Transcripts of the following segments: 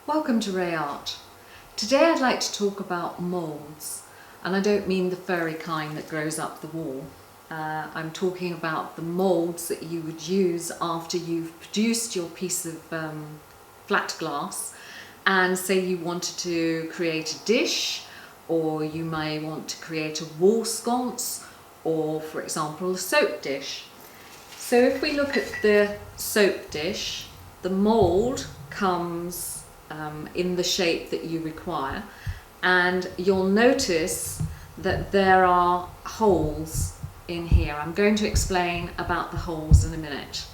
Welcome to Reay Art. Today I'd like to talk about moulds, and I don't mean the furry kind that grows up the wall. I'm talking about the moulds that you would use after you've produced your piece of flat glass, and say you wanted to create a dish, or you may want to create a wall sconce, or for example a soap dish. So if we look at the soap dish, the mould comes in the shape that you require, and you'll notice that there are holes in here. I'm going to explain about the holes in a minute.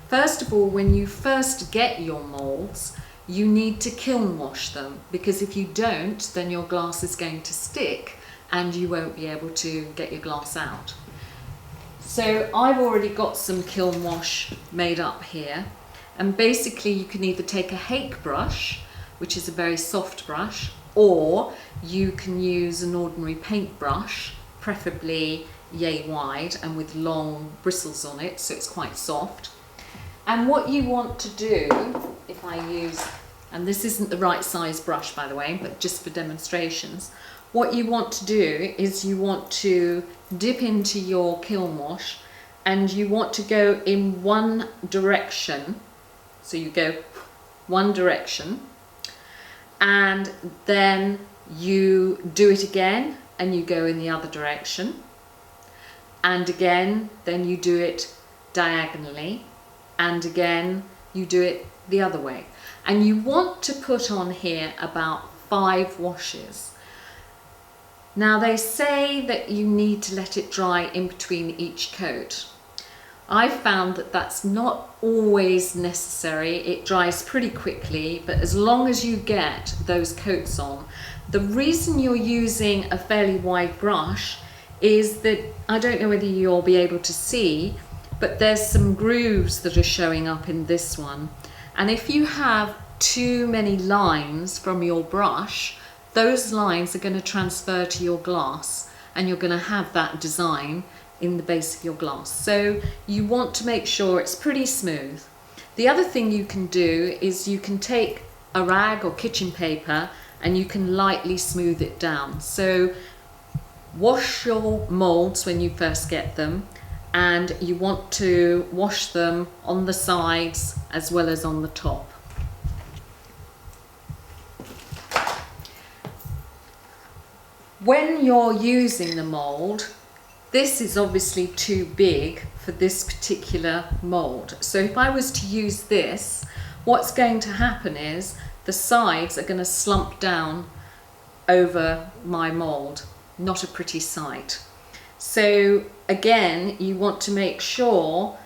First of all, when you first get your moulds, you need to kiln wash them, because if you don't, then your glass is going to stick and you won't be able to get your glass out. So I've already got some kiln wash made up here, and basically you can either take a hake brush, which is a very soft brush, or you can use an ordinary paintbrush, preferably yay wide and with long bristles on it, so it's quite soft. And what you want to do, if I use, and this isn't the right size brush by the way, but just for demonstrations, what you want to do is you want to dip into your kiln wash and you want to go in one direction. So you go one direction and then you do it again and you go in the other direction, and again then you do it diagonally, and again you do it the other way. And you want to put on here about 5 washes. Now they say that you need to let it dry in between each coat. I've found that that's not always necessary. It dries pretty quickly, but as long as you get those coats on. The reason you're using a fairly wide brush is that, I don't know whether you'll be able to see, but there's some grooves that are showing up in this one. And if you have too many lines from your brush, those lines are going to transfer to your glass and you're going to have that design in the base of your glass. So you want to make sure it's pretty smooth. The other thing you can do is you can take a rag or kitchen paper and you can lightly smooth it down. So wash your moulds when you first get them, and you want to wash them on the sides as well as on the top. When you're using the mould, this is obviously too big for this particular mould. So if I was to use this, what's going to happen is the sides are going to slump down over my mould. Not a pretty sight. So again, you want to make sure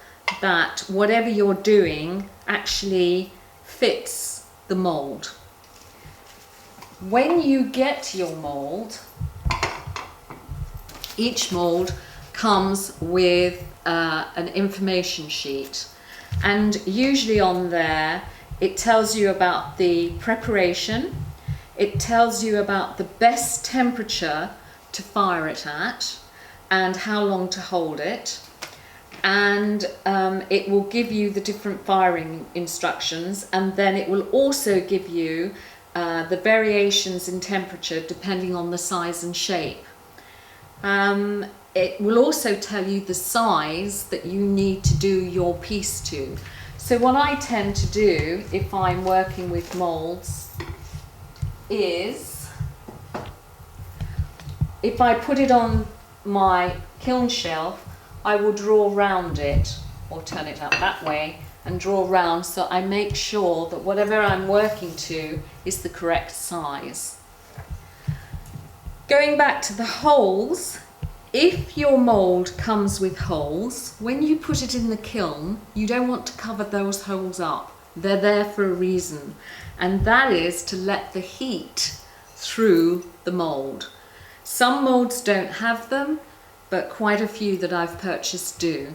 that whatever you're doing actually fits the mould. When you get your mould, each mould comes with an information sheet, and usually on there it tells you about the preparation, it tells you about the best temperature to fire it at and how long to hold it, and it will give you the different firing instructions, and then it will also give you the variations in temperature depending on the size and shape. It will also tell you the size that you need to do your piece to. So what I tend to do if I'm working with moulds is, if I put it on my kiln shelf, I will draw round it, or turn it up that way and draw round, so I make sure that whatever I'm working to is the correct size. Going back to the holes, if your mould comes with holes, when you put it in the kiln, you don't want to cover those holes up. They're there for a reason, and that is to let the heat through the mould. Some moulds don't have them, but quite a few that I've purchased do.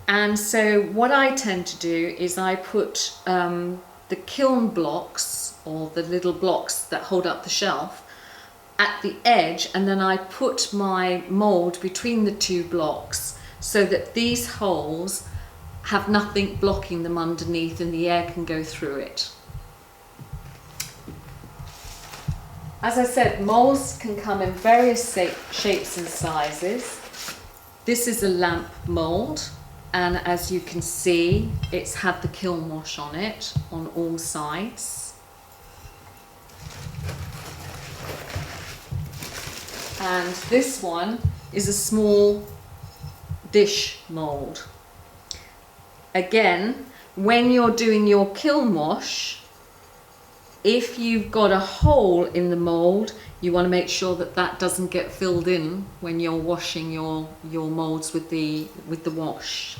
And so what I tend to do is I put the kiln blocks, or the little blocks that hold up the shelf, at the edge, and then I put my mould between the 2 blocks so that these holes have nothing blocking them underneath and the air can go through it. As I said, moulds can come in various shapes and sizes. This is a lamp mould, and as you can see, it's had the kiln wash on it on all sides. And this one is a small dish mould. Again, when you're doing your kiln wash, if you've got a hole in the mould, you want to make sure that that doesn't get filled in when you're washing your moulds with the wash.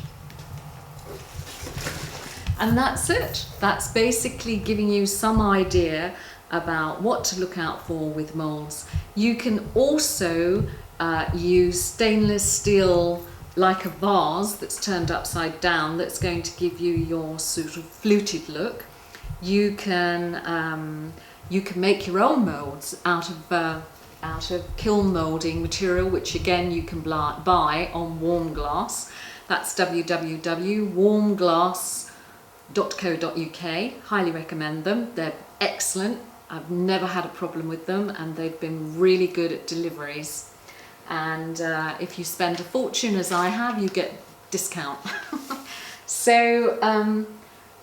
And that's it. That's basically giving you some idea about what to look out for with moulds. You can also use stainless steel, like a vase that's turned upside down, that's going to give you your sort of fluted look. You can make your own moulds out of kiln moulding material, which again you can buy on Warm Glass. That's www.warmglass.co.uk. Highly recommend them. They're excellent. I've never had a problem with them, and they've been really good at deliveries. And if you spend a fortune, as I have, you get discount. So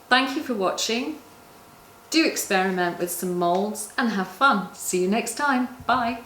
thank you for watching. Do experiment with some moulds and have fun. See you next time. Bye.